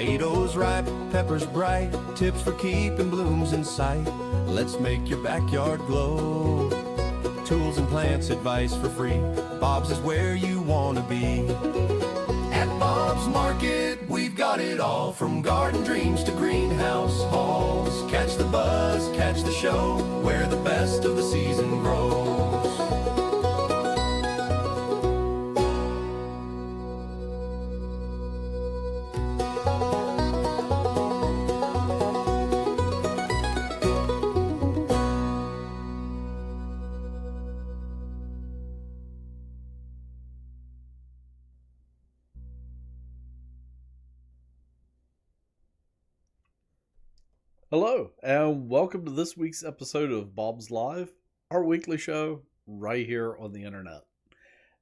Tomatoes ripe, peppers bright, tips for keeping blooms in sight. Let's make your backyard glow. Tools and plants, advice for free. Bob's is where you want to be. At Bob's Market, we've got it all, from garden dreams to greenhouse hauls. Catch the buzz, catch the show, where the best of the season grows. Hello, and welcome to this week's episode of Bob's Live, our weekly show right here on the internet.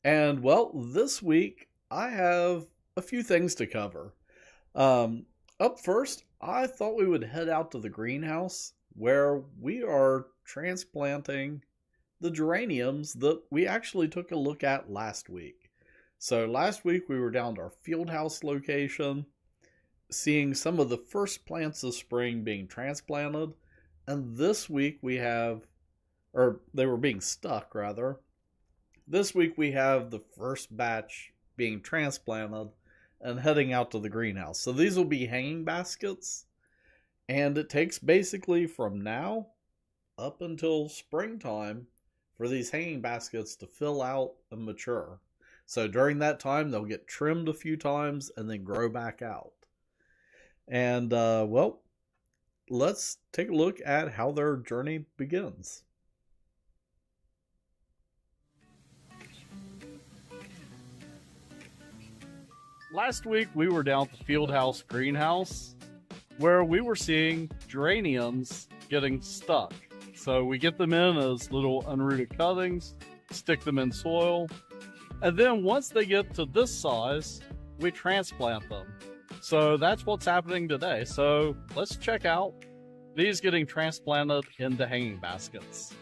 And well, this week I have a few things to cover. Up first, I thought we would head out to the greenhouse where we are transplanting the geraniums that we actually took a look at last week. So last week we were down to our field house location, seeing some of the first plants of spring being transplanted, and this week we have, or they were being stuck rather. This week we have the first batch being transplanted and heading out to the greenhouse. So these will be hanging baskets, and it takes basically from now up until springtime for these hanging baskets to fill out and mature. So during that time they'll get trimmed a few times and then grow back out. And, well, let's take a look at how their journey begins. Last week, we were down at the Fieldhouse Greenhouse, where we were seeing geraniums getting stuck. So we get them in as little unrooted cuttings, stick them in soil, and then once they get to this size, we transplant them. So that's what's happening today. So let's check out these getting transplanted into hanging baskets.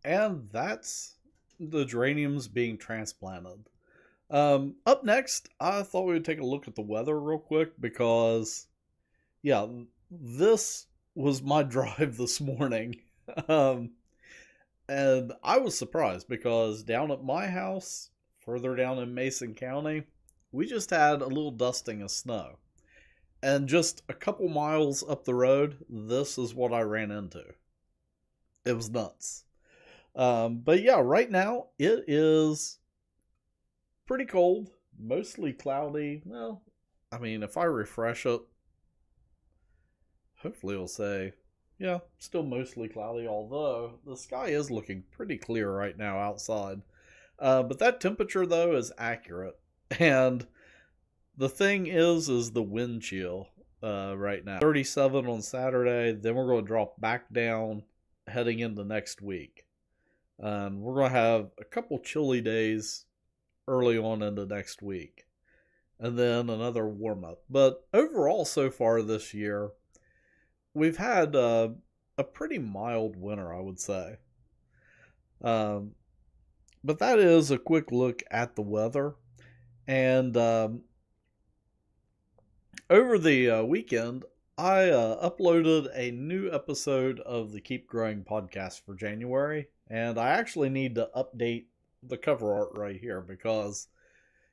And that's the geraniums being transplanted. Up next, I thought we would take a look at the weather real quick because, yeah, this was my drive this morning. And I was surprised because down at my house, further down in Mason County, we just had a little dusting of snow. And just a couple miles up the road, this is what I ran into. It was nuts. But yeah, right now it is pretty cold, mostly cloudy. Well, I mean, if I refresh it, hopefully it'll say, yeah, still mostly cloudy, although the sky is looking pretty clear right now outside. But that temperature, though, is accurate. And the thing is the wind chill right now. 37 on Saturday, then we're going to drop back down heading into next week. And we're going to have a couple chilly days early on into next week, and then another warm up. But overall, so far this year, we've had a pretty mild winter, I would say. Um, but that is a quick look at the weather. And over the weekend, I uploaded a new episode of the Keep Growing podcast for January. And I actually need to update the cover art right here because,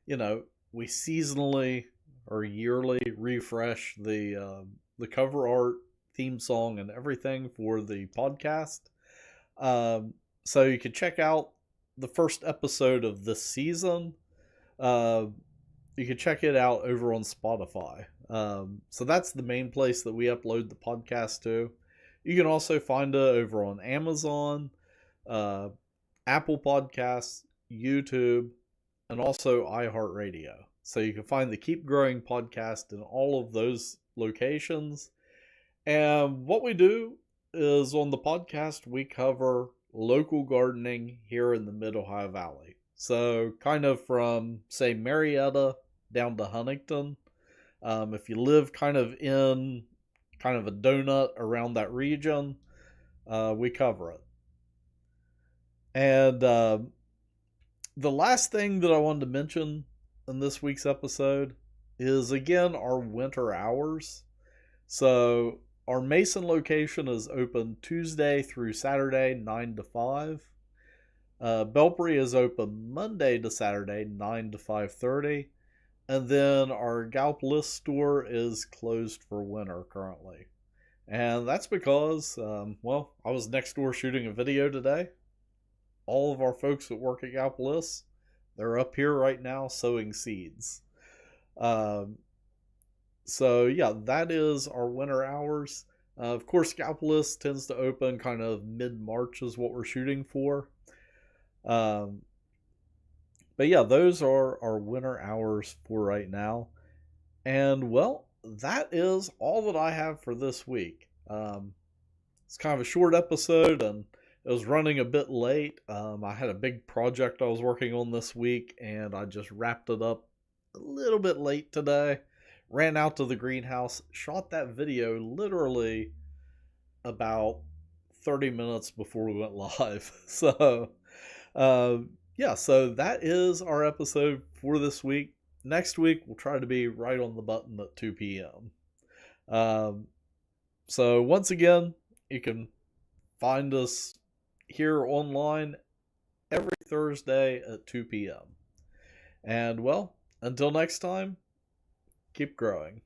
we seasonally or yearly refresh the cover art, theme song, and everything for the podcast. So you can check out the first episode of this season. Uh, you can check it out over on Spotify. So that's the main place that we upload the podcast to. You can also find it over on Amazon, Apple Podcasts, YouTube, and also iHeartRadio. So you can find the Keep Growing podcast in all of those locations. And what we do is on the podcast, we cover local gardening here in the Mid-Ohio Valley. So kind of from, say, Marietta down to Huntington. If you live kind of in kind of a donut around that region, we cover it. And the last thing that I wanted to mention in this week's episode is, again, our winter hours. So our Mason location is open Tuesday through Saturday, 9 to 5. Belpre is open Monday to Saturday, 9 to 5:30. And then our Gallipolis store is closed for winter currently. And that's because, I was next door shooting a video today. All of our folks that work at Gallipolis, they're up here right now sowing seeds. So yeah, that is our winter hours. Of course, Gallipolis tends to open kind of mid-March is what we're shooting for. But yeah, those are our winter hours for right now. And well, that is all that I have for this week. It's kind of a short episode and it was running a bit late. I had a big project I was working on this week and I just wrapped it up a little bit late today. Ran out to the greenhouse, shot that video literally about 30 minutes before we went live. So, yeah, so that is our episode for this week. Next week, we'll try to be right on the button at 2 p.m. So, once again, you can find us here online every Thursday at 2 p.m. And, well, until next time, keep growing.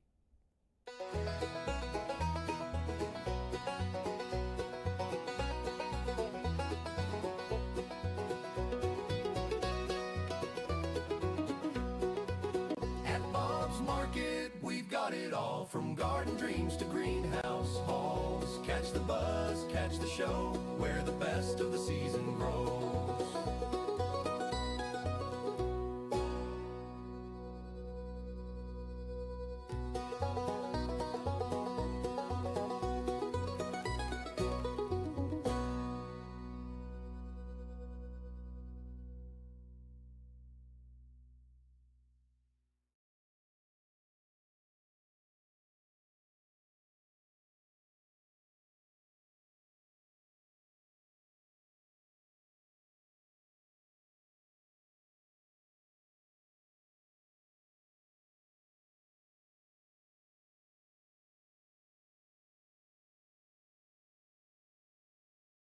At Bob's Market, we've got it all, from garden dreams to greenhouse hauls. Catch the buzz, catch the show, where the best of the season grows.